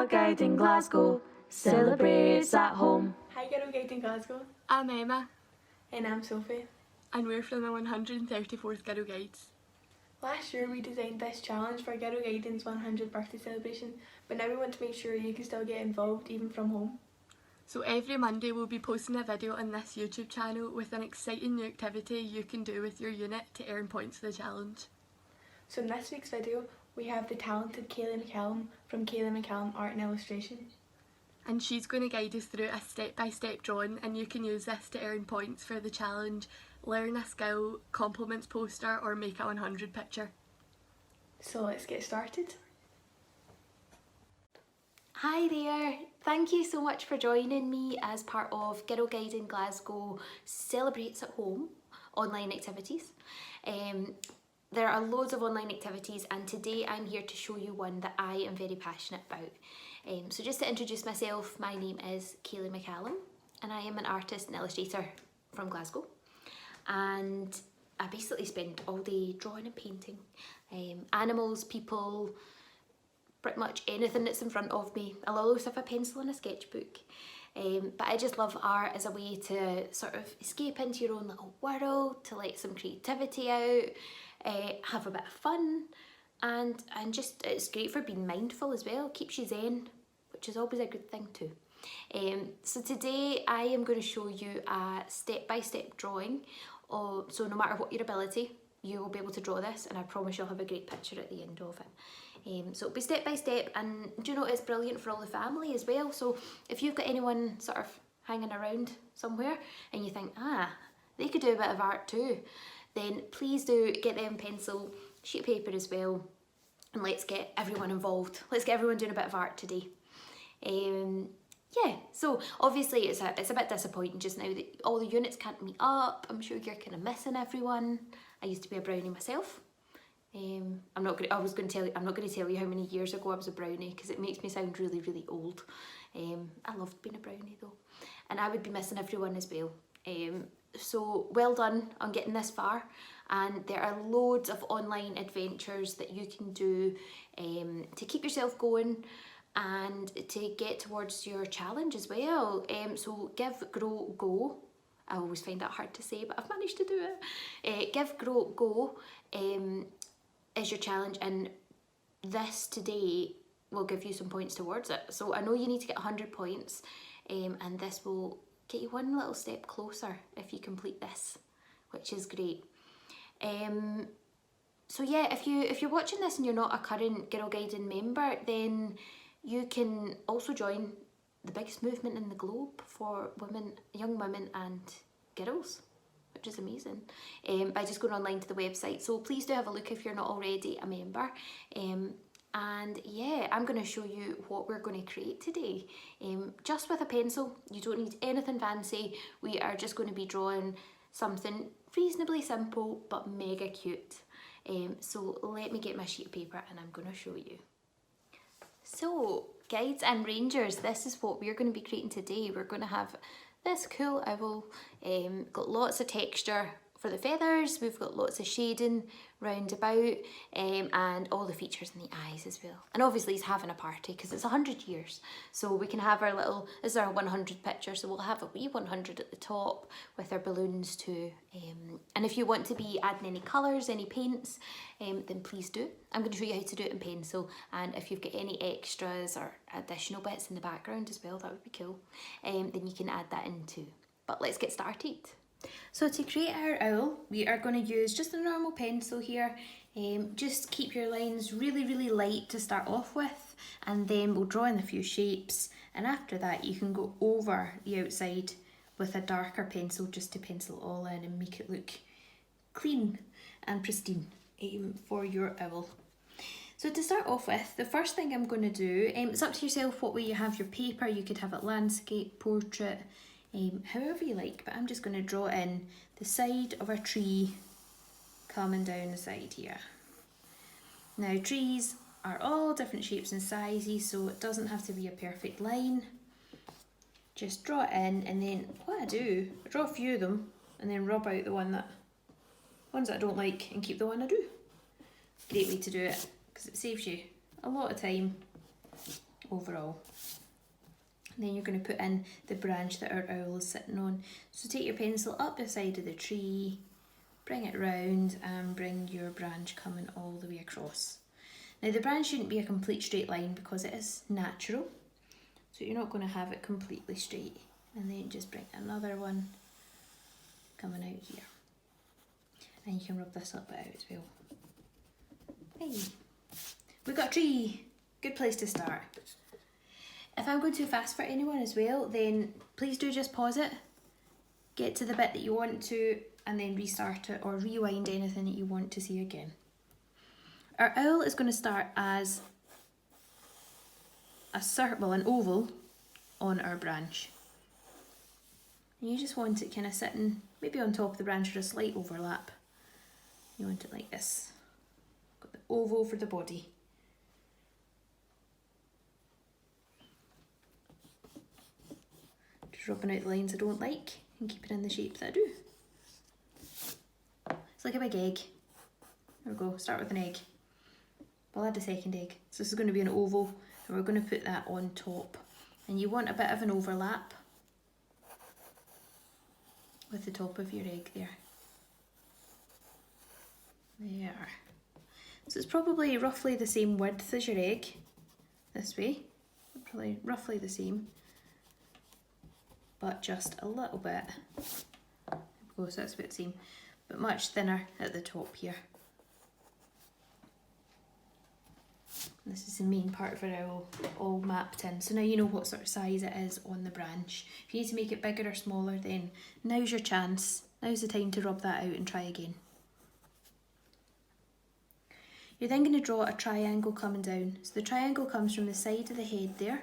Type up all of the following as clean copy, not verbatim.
Girlguiding Glasgow celebrates at home. Hi Girlguiding Glasgow. I'm Emma. And I'm Sophie. And we're from the 134th Girl Guides. Last year we designed this challenge for Girlguiding's 100th birthday celebration, but now we want to make sure you can still get involved even from home. So every Monday we'll be posting a video on this YouTube channel with an exciting new activity you can do with your unit to earn points for the challenge. So in this week's video we have the talented Kayleigh McCallum from Kayleigh McCallum Art and Illustration. And she's going to guide us through a step-by-step drawing, and you can use this to earn points for the challenge, learn a skill, compliments poster or make a 100 picture. So let's get started. Hi there, thank you so much for joining me as part of Girlguiding Glasgow Celebrates at Home online activities. There are loads of online activities and today I'm here to show you one that I am very passionate about. So just to introduce myself, my name is Kayleigh McCallum and I am an artist and illustrator from Glasgow. And I basically spend all day drawing and painting. Animals, people, pretty much anything that's in front of me. I'll always have a pencil and a sketchbook. But I just love art as a way to sort of escape into your own little world, to let some creativity out, have a bit of fun, and just it's great for being mindful as well. Keeps you zen, which is always a good thing too. So today I am going to show you a step-by-step drawing. So no matter what your ability, you will be able to draw this, and I promise you'll have a great picture at the end of it. So it'll be step by step, and do you know it's brilliant for all the family as well. So if you've got anyone sort of hanging around somewhere and you think, they could do a bit of art too, then please do get them pencil, sheet of paper as well, and let's get everyone involved. Let's get everyone doing a bit of art today. Yeah, so obviously it's a bit disappointing just now that all the units can't meet up. I'm sure you're kind of missing everyone. I used to be a brownie myself. I'm not going to tell you how many years ago I was a brownie because it makes me sound really, really old. I loved being a brownie though, and I would be missing everyone as well. So well done on getting this far, and there are loads of online adventures that you can do to keep yourself going and to get towards your challenge as well. So give, grow, go. I always find that hard to say, but I've managed to do it. Give, grow, go is your challenge, and this today will give you some points towards it. So I know you need to get 100 points, and this will get you one little step closer if you complete this, which is great. So yeah, if you're watching this and you're not a current Girlguiding member, then you can also join the biggest movement in the globe for women, young women and girls, which is amazing, by just going online to the website. So please do have a look if you're not already a member. And yeah, I'm going to show you what we're going to create today. Just with a pencil, you don't need anything fancy. We are just going to be drawing something reasonably simple but mega cute. So let me get my sheet of paper and I'm going to show you. So guides and rangers, this is what we're going to be creating today. We're going to have this cool owl, got lots of texture for the feathers, we've got lots of shading round about, and all the features in the eyes as well. And obviously he's having a party because it's 100 years. So we can have our little, this is our 100 picture, so we'll have a wee 100 at the top with our balloons too. And if you want to be adding any colours, any paints, then please do. I'm going to show you how to do it in pencil, and if you've got any extras or additional bits in the background as well, that would be cool. Then you can add that in too. But let's get started. So to create our owl, we are going to use just a normal pencil here. Just keep your lines really, really light to start off with, and then we'll draw in a few shapes, and after that you can go over the outside with a darker pencil just to pencil it all in and make it look clean and pristine for your owl. So to start off with, the first thing I'm going to do, it's up to yourself what way you have your paper. You could have it landscape, portrait, however you like, but I'm just going to draw in the side of a tree coming down the side here. Now trees are all different shapes and sizes, so it doesn't have to be a perfect line. Just draw it in, and then what I do, I draw a few of them and then rub out the ones that I don't like and keep the one I do. Great way to do it because it saves you a lot of time overall. And then you're going to put in the branch that our owl is sitting on. So take your pencil up the side of the tree, bring it round and bring your branch coming all the way across. Now the branch shouldn't be a complete straight line because it is natural, so you're not going to have it completely straight. And then just bring another one coming out here. And you can rub this up out as well. Hey, we've got a tree. Good place to start. If I'm going too fast for anyone as well, then please do just pause it, get to the bit that you want to, and then restart it or rewind anything that you want to see again. Our owl is going to start as a circle, an oval on our branch. And you just want it kind of sitting maybe on top of the branch or a slight overlap. You want it like this. Got the oval for the body. Just rubbing out the lines I don't like and keeping in the shape that I do. It's like a big egg. There we go, start with an egg. We'll add a second egg. So this is going to be an oval and we're going to put that on top. And you want a bit of an overlap with the top of your egg there. There. So it's probably roughly the same width as your egg, this way. Probably roughly the same, but just a little bit. There we go, so that's about the same, but much thinner at the top here. This is the main part of our owl all mapped in. So now you know what sort of size it is on the branch. If you need to make it bigger or smaller, then now's your chance. Now's the time to rub that out and try again. You're then going to draw a triangle coming down. So the triangle comes from the side of the head there.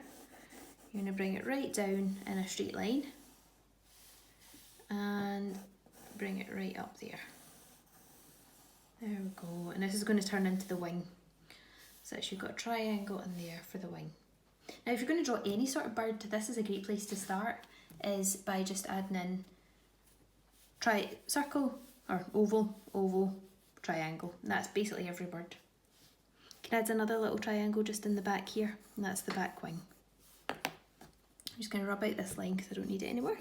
You're going to bring it right down in a straight line and bring it right up there. There we go. And this is going to turn into the wing. So you've got a triangle in there for the wing. Now if you're going to draw any sort of bird, this is a great place to start, is by just adding in circle or oval, oval, triangle. And that's basically every bird. You can add another little triangle just in the back here, and that's the back wing. I'm just going to rub out this line because I don't need it anymore.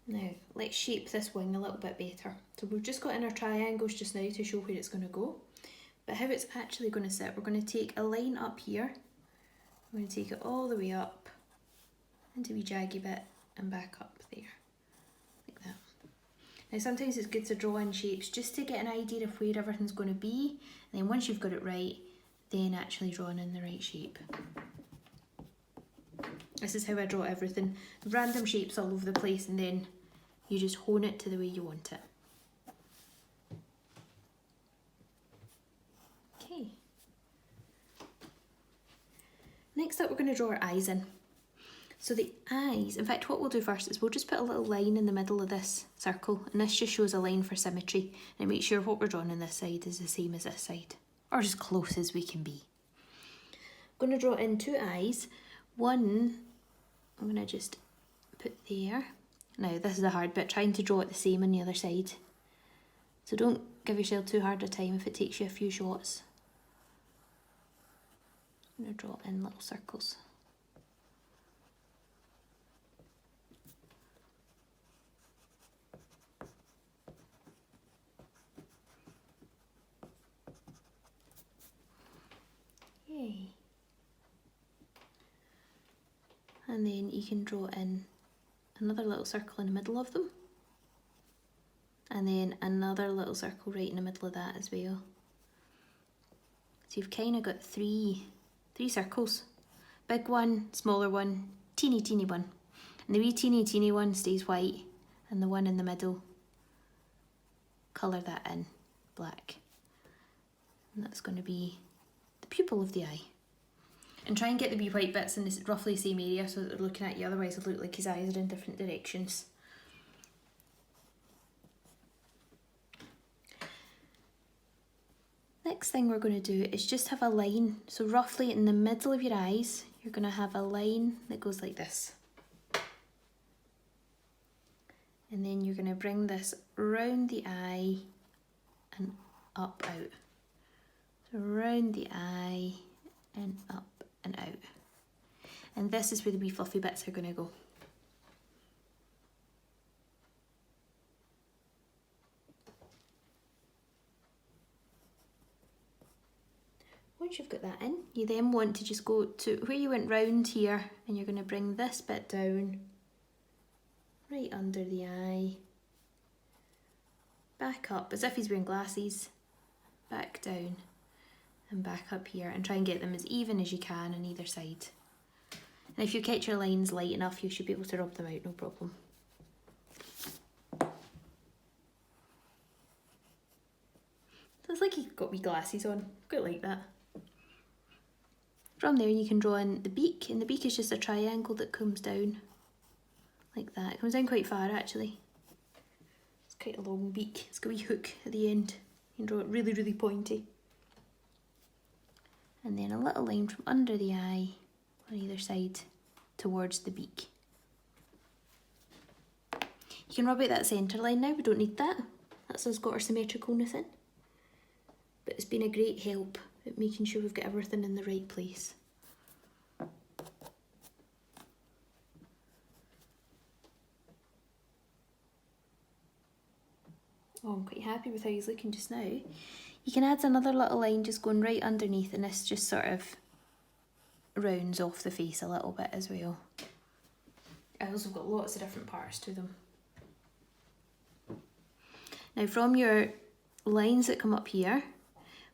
Now, let's shape this wing a little bit better. So we've just got in our triangles just now to show where it's going to go. But how it's actually going to sit, we're going to take a line up here. We're going to take it all the way up into a wee jaggy bit and back up there, like that. Now sometimes it's good to draw in shapes just to get an idea of where everything's going to be. And then once you've got it right, then actually drawing in the right shape. This is how I draw everything. Random shapes all over the place, and then you just hone it to the way you want it. Okay. Next up, we're going to draw our eyes in. So the eyes, in fact, what we'll do first is we'll just put a little line in the middle of this circle, and this just shows a line for symmetry, and make sure what we're drawing on this side is the same as this side, or as close as we can be. I'm going to draw in two eyes. One, I'm going to just put there. Now this is a hard bit, trying to draw it the same on the other side. So don't give yourself too hard a time if it takes you a few shots. I'm going to draw in little circles. Yay. And then you can draw in another little circle in the middle of them, and then another little circle right in the middle of that as well. So you've kind of got three circles. Big one, smaller one, teeny one. And the wee teeny one stays white, and the one in the middle, colour that in black. And that's going to be the pupil of the eye. And try and get the wee white bits in this roughly same area so that they're looking at you, otherwise it'll look like his eyes are in different directions. Next thing we're going to do is just have a line. So roughly in the middle of your eyes, you're going to have a line that goes like this. And then you're going to bring this round the eye and up out. So round the eye and up and out. And this is where the wee fluffy bits are going to go. Once you've got that in, you then want to just go to where you went round here, and you're going to bring this bit down, right under the eye, back up as if he's wearing glasses, back down and back up here, and try and get them as even as you can on either side. And if you catch your lines light enough, you should be able to rub them out, no problem. So it's like you've got wee glasses on, quite like that. From there you can draw in the beak, and the beak is just a triangle that comes down like that. It comes down quite far actually. It's quite a long beak. It's got a wee hook at the end. You can draw it really, really pointy. And then a little line from under the eye on either side towards the beak. You can rub out that centre line now, we don't need that. That's us got our symmetricalness in. But it's been a great help at making sure we've got everything in the right place. Oh, I'm quite happy with how he's looking just now. You can add another little line just going right underneath, and this just sort of rounds off the face a little bit as well. Owls have got lots of different parts to them. Now from your lines that come up here,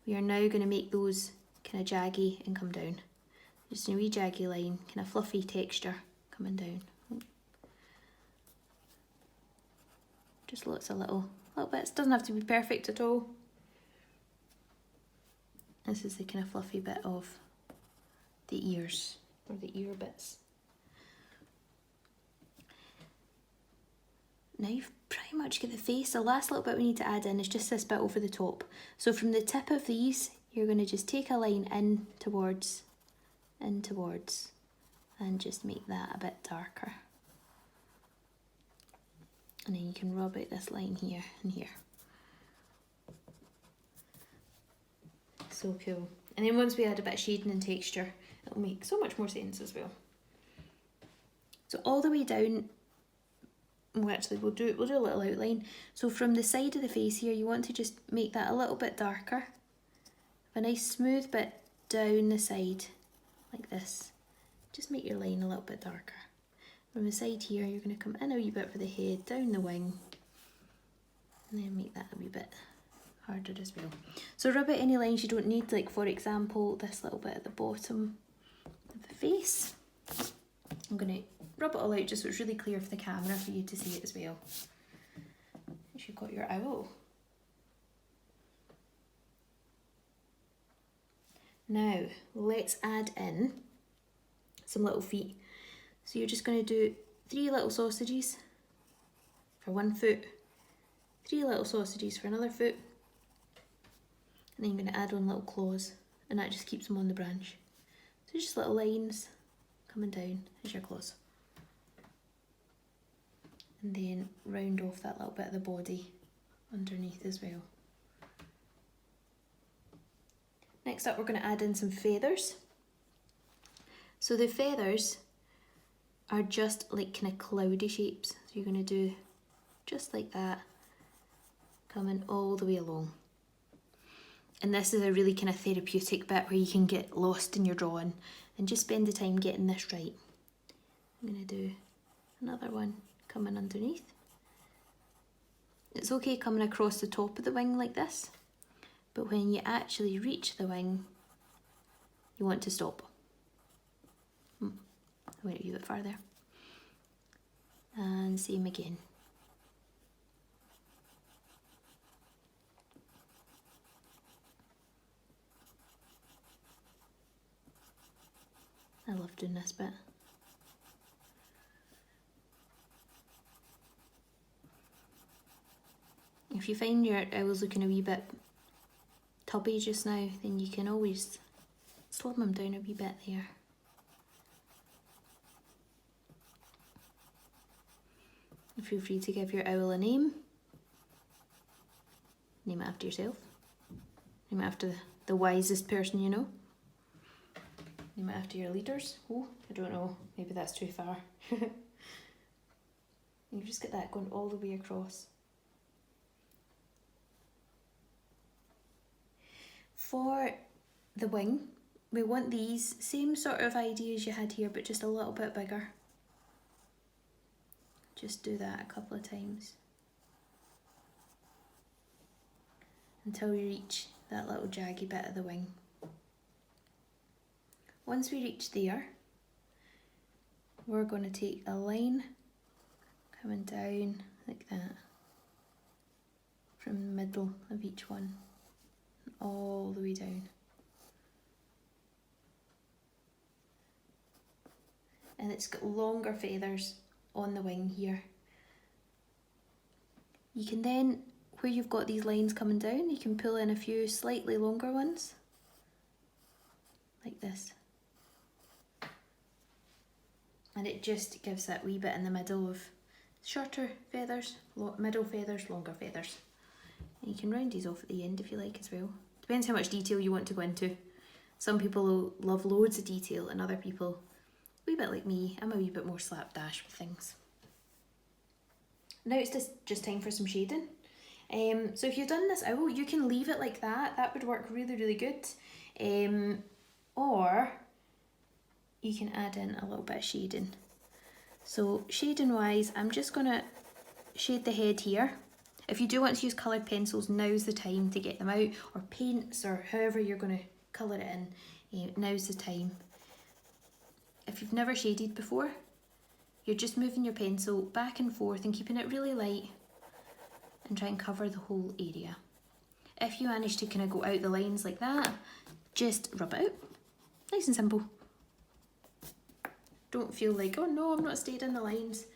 we are now going to make those kind of jaggy and come down. Just a wee jaggy line, kind of fluffy texture coming down. Just lots of little bits. Doesn't have to be perfect at all. This is the kind of fluffy bit of the ears, or the ear bits. Now you've pretty much got the face. The last little bit we need to add in is just this bit over the top. So from the tip of these, you're going to just take a line in towards, and just make that a bit darker. And then you can rub out this line here and here. So cool. And then once we add a bit of shading and texture, it'll make so much more sense as well. So all the way down, well actually we'll do a little outline. So from the side of the face here, you want to just make that a little bit darker. A nice smooth bit down the side, like this. Just make your line a little bit darker. From the side here, you're going to come in a wee bit for the head, down the wing, and then make that a wee bit harder as well. So rub out any lines you don't need, like for example, this little bit at the bottom of the face. I'm going to rub it all out just so it's really clear for the camera for you to see it as well. Once you've got your owl. Now, let's add in some little feet. So you're just going to do 3 little sausages for one foot, 3 little sausages for another foot, and then you're going to add on little claws, and that just keeps them on the branch. So just little lines coming down as your claws. And then round off that little bit of the body underneath as well. Next up, we're going to add in some feathers. So the feathers are just like kind of cloudy shapes. So you're going to do just like that, coming all the way along. And this is a really kind of therapeutic bit where you can get lost in your drawing and just spend the time getting this right. I'm going to do another one coming underneath. It's okay coming across the top of the wing like this, but when you actually reach the wing, you want to stop. I went a wee bit farther. And same again. I love doing this bit. If you find your owls looking a wee bit tubby just now, then you can always slim them down a wee bit there. If feel free to give your owl a name. Name it after yourself. Name it after the wisest person you know. Name it after your leaders. Oh, I don't know, maybe that's too far. You just get that going all the way across. For the wing, we want these same sort of ideas you had here, but just a little bit bigger. Just do that a couple of times until we reach that little jaggy bit of the wing. Once we reach there, we're going to take a line coming down like that from the middle of each one all the way down. And it's got longer feathers on the wing here. You can then, where you've got these lines coming down, you can pull in a few slightly longer ones, like this. And it just gives that wee bit in the middle of shorter feathers, middle feathers, longer feathers. And you can round these off at the end if you like as well. Depends how much detail you want to go into. Some people love loads of detail and other people, a wee bit like me, I'm a wee bit more slapdash with things. Now it's just time for some shading. So if you've done this owl, you can leave it like that. That would work really, really good. Or you can add in a little bit of shading. So shading wise, I'm just gonna shade the head here. If you do want to use coloured pencils, now's the time to get them out, or paints, or however you're gonna colour it in, now's the time. If you've never shaded before, you're just moving your pencil back and forth and keeping it really light and try and cover the whole area. If you manage to kind of go out the lines like that, just rub it out. Nice and simple. Don't feel like, oh no, I'm not staying in the lines.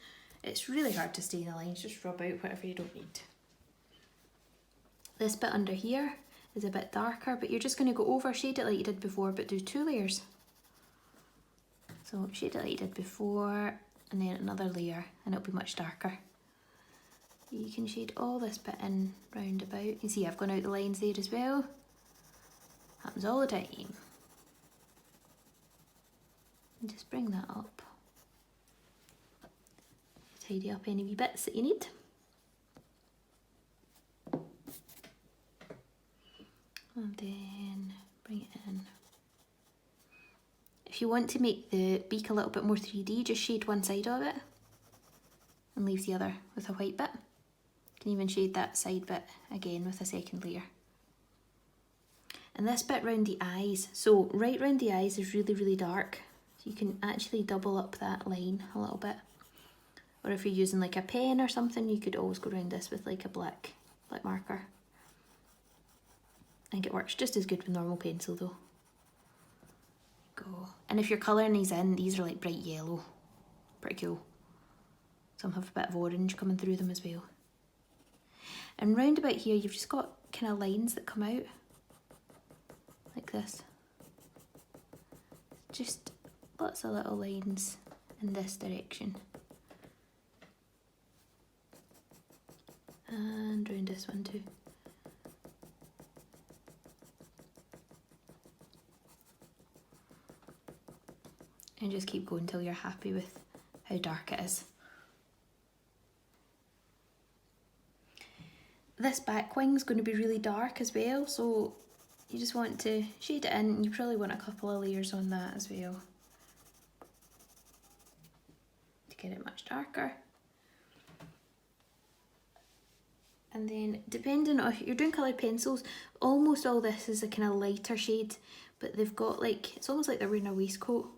It's really hard to stay in the lines, just rub out whatever you don't need. This bit under here is a bit darker, but you're just going to go over, shade it like you did before, but do 2 layers. So shade it like you did before, and then another layer, and it'll be much darker. You can shade all this bit in round about. You can see I've gone out the lines there as well. Happens all the time. And just bring that up. Tidy up any wee bits that you need. And then bring it in. If you want to make the beak a little bit more 3D, just shade one side of it and leave the other with a white bit. You can even shade that side bit again with a second layer. And this bit round the eyes, so right round the eyes is really, really dark. So you can actually double up that line a little bit. Or if you're using like a pen or something, you could always go around this with like a black marker. I think it works just as good with normal pencil though. Go. And if you're colouring these in, these are like bright yellow. Pretty cool. Some have a bit of orange coming through them as well. And round about here, you've just got kind of lines that come out. Like this. Just lots of little lines in this direction. And round this one too. And just keep going until you're happy with how dark it is. This back wing's going to be really dark as well, so you just want to shade it in. You probably want a couple of layers on that as well to get it much darker. And then depending on if you're doing coloured pencils, almost all this is a kind of lighter shade, but they've got like, it's almost like they're wearing a waistcoat.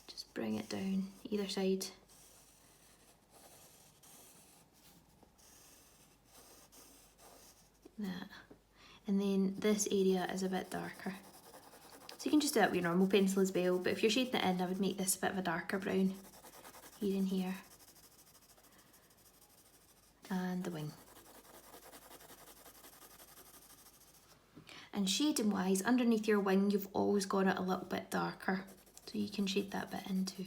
Just bring it down either side. Like that. And then this area is a bit darker. So you can just do that with your normal pencil as well, but if you're shading it in, I would make this a bit of a darker brown here and here. And the wing. And shading wise, underneath your wing, you've always got it a little bit darker. So you can shade that bit in too.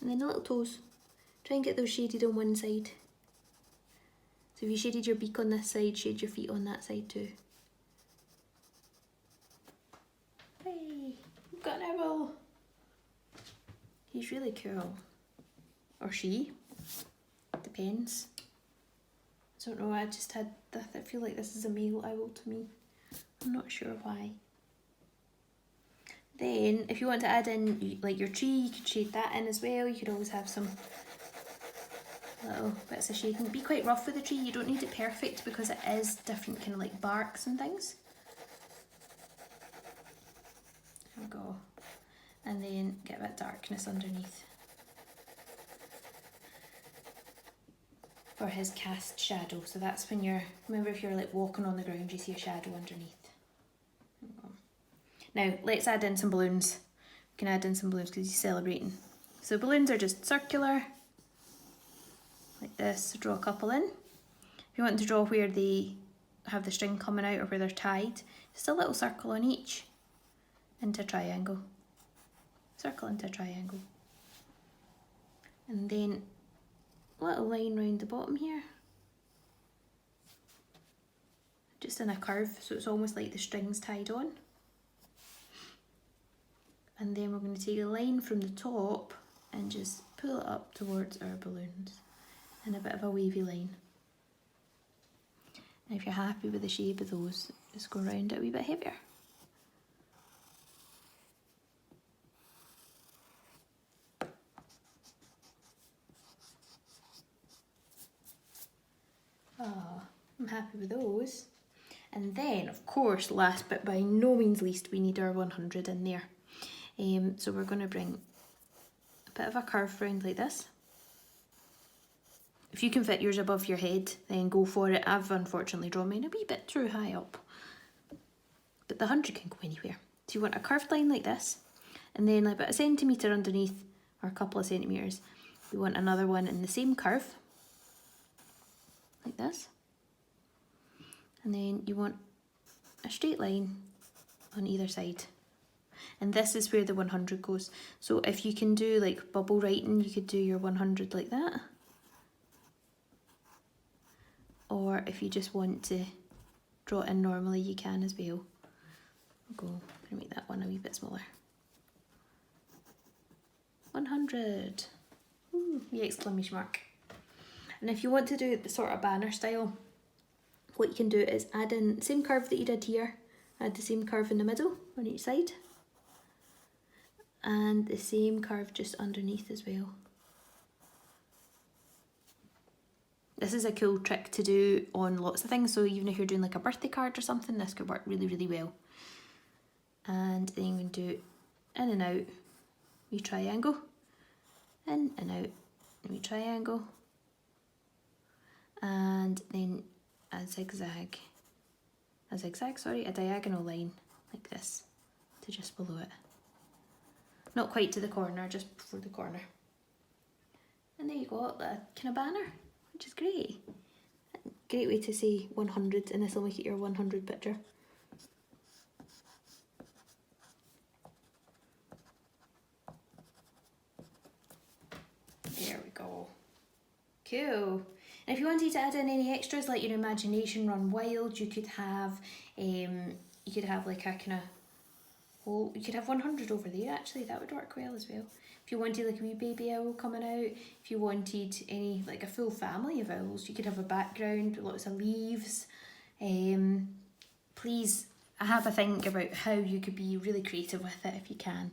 And then the little toes. Try and get those shaded on one side. So if you shaded your beak on this side, shade your feet on that side too. Hey, we've got an owl. He's really cool. Or she. Depends. I don't know, I just had, I feel like this is a male owl to me. I'm not sure why. Then, if you want to add in like your tree, you could shade that in as well. You could always have some little bits of shading. Be quite rough with the tree, you don't need it perfect because it is different kind of like barks and things. There we go. And then get a bit of darkness underneath. For his cast shadow, so that's when you're, remember if you're like walking on the ground you see a shadow underneath. Now let's add in some balloons. We can add in some balloons because he's celebrating. So balloons are just circular, like this, draw a couple in. If you want to draw where they have the string coming out or where they're tied, just a little circle on each, into a triangle. Circle into a triangle. And then little line round the bottom here, just in a curve, so it's almost like the string's tied on. And then we're going to take a line from the top and just pull it up towards our balloons in a bit of a wavy line. And if you're happy with the shape of those, just go around it a wee bit heavier. Oh, I'm happy with those. And then, of course, last but by no means least, we need our 100 in there. So we're going to bring a bit of a curve round like this. If you can fit yours above your head, then go for it. I've unfortunately drawn mine a wee bit too high up. But the 100 can go anywhere. So you want a curved line like this, and then about a centimetre underneath, or a couple of centimetres, we want another one in the same curve, like this. And then you want a straight line on either side. And this is where the 100 goes. So if you can do like bubble writing, you could do your 100 like that. Or if you just want to draw it in normally, you can as well. I'm going to make that one a wee bit smaller. 100. Ooh, the exclamation mark. And if you want to do the sort of banner style, what you can do is add in the same curve that you did here, add the same curve in the middle on each side, and the same curve just underneath as well. This is a cool trick to do on lots of things, so even if you're doing like a birthday card or something, this could work really, really well. And then you can do in and out, wee triangle, in and out, wee triangle, and then a diagonal line like this to just below it. Not quite to the corner, just before the corner. And there you go, a kind of banner, which is great. Great way to say 100, and this will make it your 100 picture. There we go. Cool. And if you wanted to add in any extras, like your imagination run wild, you could have like a kind of whole, you could have 100 over there actually, that would work well as well. If you wanted like a wee baby owl coming out, if you wanted any, like a full family of owls, you could have a background with lots of leaves. Please have a think about how you could be really creative with it if you can.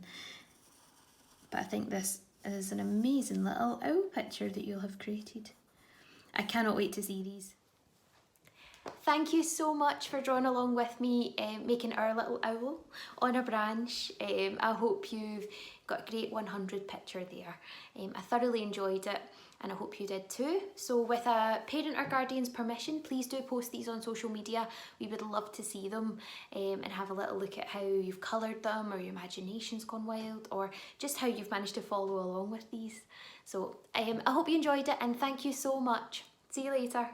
But I think this is an amazing little owl picture that you'll have created. I cannot wait to see these. Thank you so much for drawing along with me, making our little owl on a branch. I hope you've got a great 100 picture there. I thoroughly enjoyed it, and I hope you did too. So with a parent or guardian's permission, please do post these on social media. We would love to see them and have a little look at how you've coloured them, or your imagination's gone wild, or just how you've managed to follow along with these. So I hope you enjoyed it, and thank you so much. See you later.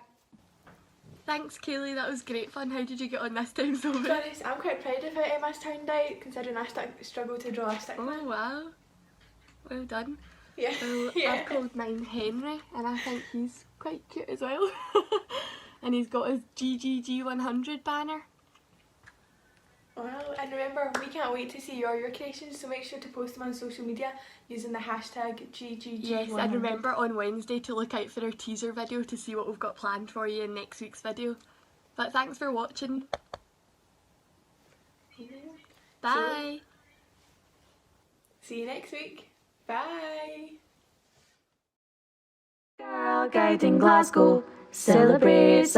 Thanks Kayleigh, that was great fun. How did you get on this time, To be Zoe? honest, I'm quite proud of how Emma's turned out, considering I struggled to draw a stick man. Oh wow, well done. Yeah. Well, Yeah. I've called mine Henry, and I think he's quite cute as well. And he's got his GGG100 banner. Well, and remember, we can't wait to see your creations, so make sure to post them on social media using the hashtag GGG100. Yes, and remember on Wednesday to look out for our teaser video to see what we've got planned for you in next week's video. But thanks for watching. Bye! See you next week. Bye! Girlguiding Glasgow celebrates